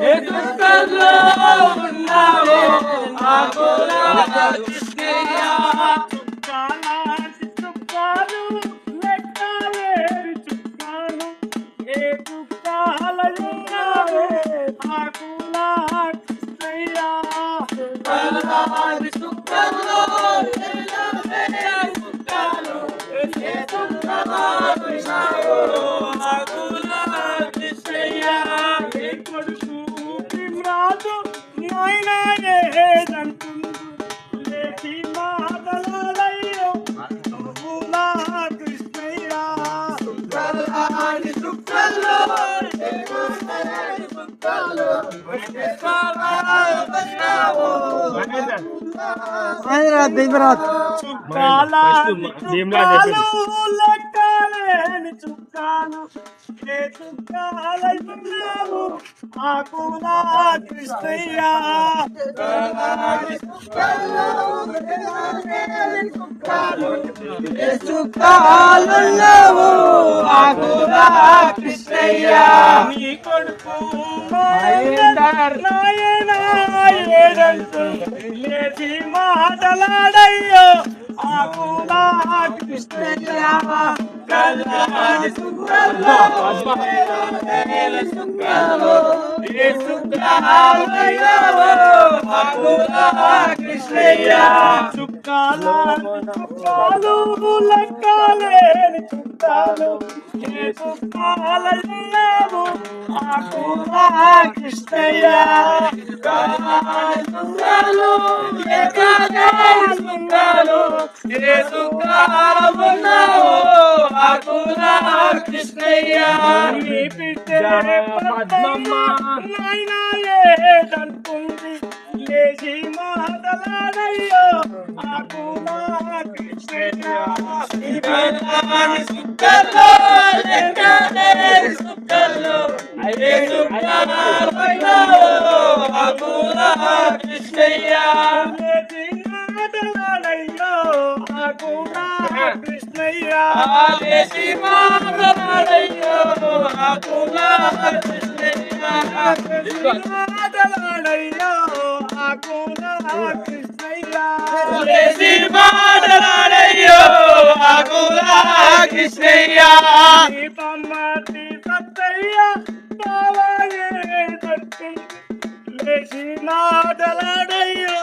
ఏ దుఃఖంలో ఉన్నావో ఆకులా కృష్ణయ్య చుక్కాలాంటి చుక్కాలు లెక్కలేని చుక్కాలు ఏ చుక్కాలయున్నావో ఆకులా కృష్ణయ్య చుక్కలాంటి చుక్కల్లో చుక్కలు ఏ దుఃఖంలో ఉన్నావో ఆకులా కృష్ణయ్య ఏ కొడుకు భీమరాజు నాయనాయేదంటుంది లేచి మాటలాడయ్యో ఆకులా కృష్ణయ్య చుక్కలాంటి చుక్కల్లో చుక్కలు చుక్కాలాంటి చుక్కాలు లెక్కలేని చుక్కాలు ఏ చుక్కాలయున్నావు ఆకులా కృష్ణయ్య చుక్కాలున్నావు ఆకులా కృష్ణయ్య నీ కొడుకు నాయనా ఏడంటూ లేచి మాటలాడయ్యో ఆకులా కృష్ణయ్య కళ్ళాడి చుక్కల్లో చుక్కలు ఏ చుక్కలయ్యావో ఆకులా కృష్ణయ్య చుక్కాలాంటి చుక్కాలు లెక్కలేని చుక్కాలు ఏ చుక్కాలయున్నావు ఆకులా కృష్ణయ్య చుక్కలు చుక్కలు ఏ చుక్కలున్నావో ఆకులా కృష్ణయ్య నీ బిడ్డే పద్మమ్మ నాయనా ఏదంటుంది లేచి మాటలాడయ్యో ఆకులా కృష్ణయ్య కళ్ళాడి చుక్కల్లో లెక్కలేని చుక్కలు ఏ చుక్కలయ్యావో ఆకులా కృష్ణయ్య లేచి మాటలాడయ్యో ఆకులా కృష్ణయ్య ఆదేశి మాటలాడయ్యో ఆకులా కృష్ణయ్య మాటలాడయ్యో ఆకులా కృష్ణయ్య ఆదేశి మాటలాడయ్యో ఆకులా కృష్ణయ్య దీపమ్మటి సత్తయ్య బావాయే దర్శి లేచి మాటలాడయ్యో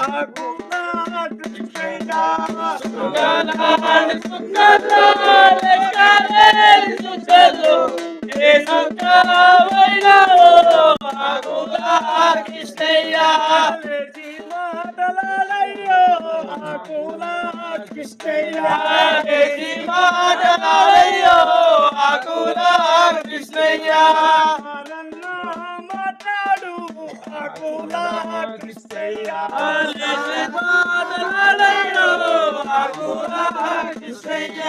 ఆకులా కృష్ణయ్య చుక్కలాంటి చుక్కల్లో లెక్కలేని చుక్కలు ఏ చుక్కలయ్యావో ఆకులా కృష్ణయ్య లేచి మాటలాడయ్యో ఆకులా కృష్ణయ్య ఆదేశి మాటలాడయ్యో ఆకులా కృష్ణయ్య నన్ను మాట్లాడు ఆకులా కృష్ణయ్య ఆదేశి మాటలాడయ్యో ఆకులా కృష్ణయ్య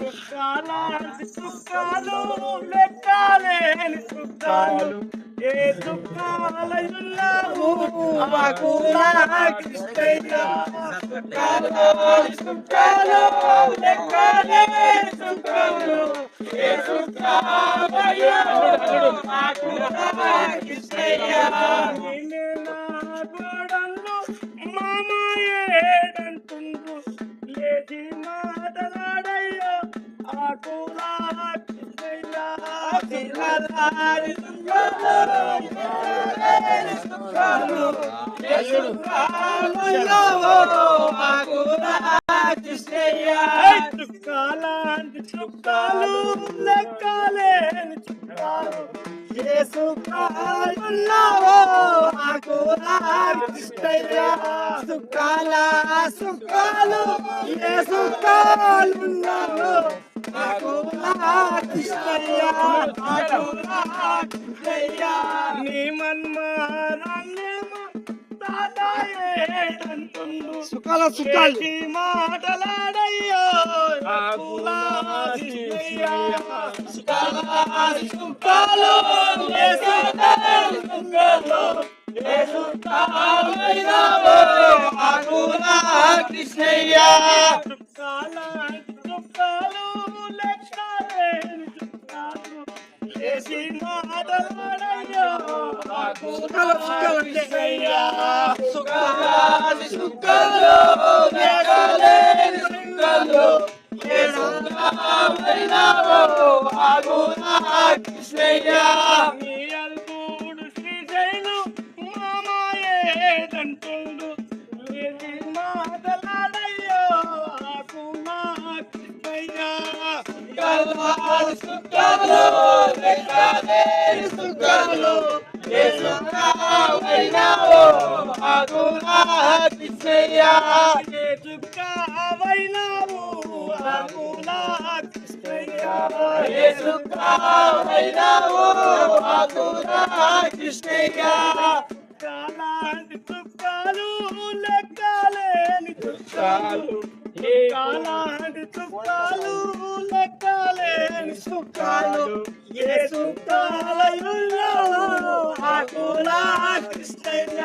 చుక్కాలాంటి చుక్కాలు లెక్కలేని చుక్కాలు ఏ చుక్కాలయున్నావు ఆకులా కృష్ణయ్య చుక్కలు లెక్కలేని చుక్కలు ఏ చుక్కలయ్యావో ఆకులా కృష్ణయ్య నిన్నే నా గోడల్లో మామయ్యేడంటుండ్రు లేచి మాటలాడయ్యో ఆకులా కృష్ణయ్య చుక్కలాంటి చుక్కలు ఏ చుక్కలయ్యావో ఆకులా కృష్ణయ్య చుక్కాలాంటి చుక్కాలు లెక్కలేని చుక్కాలు ఏ సుఖాలున్నావో ఆకులా కృష్ణయ్య సుఖాలు ఏ సుఖాలున్నావో ఆకులా కృష్ణయ్య నీ మన్మారాన్నేమో తాతాయేడంటుండు సుఖాలు చేసి మాటలాడయ్యో ఆకులా కృష్ణయ్య చుక్కలు ఏ చుక్కలు ఏ చుక్కలయ్యావో ఆకులా కృష్ణయ్య చుక్కాలు లెక్కలేని చుక్కాలు లేచి మాటలాడయ్యో కృష్ణయ్య సుఖాది సుఖాలు లెక్కలేని సుఖాలు యేసునామైనావో ఆగునా కృష్ణయ్య నీ అల్పుడు శ్రీశైలు మామాయేదంటుండు ఏది మాటలాడయ్యో ఆకుమా కృష్ణయ్య కల్వారి సుఖాలు లెక్కలేని సుఖాలు యేసునామైనావో ఆగునా కృష్ణయ్య ఏ చుక్కవైనావు ఆకులా కృష్ణయ్య యేసునామైనావో ఆగునా కృష్ణయ్య కాలాంటి చుక్కాలు లెక్కలేని చుక్కాలు కాలాంటి చుక్కాలు లెక్కలేని చుక్కాలు ఏ చుక్కాలయుల్లో ఆకులా కృష్ణయ్య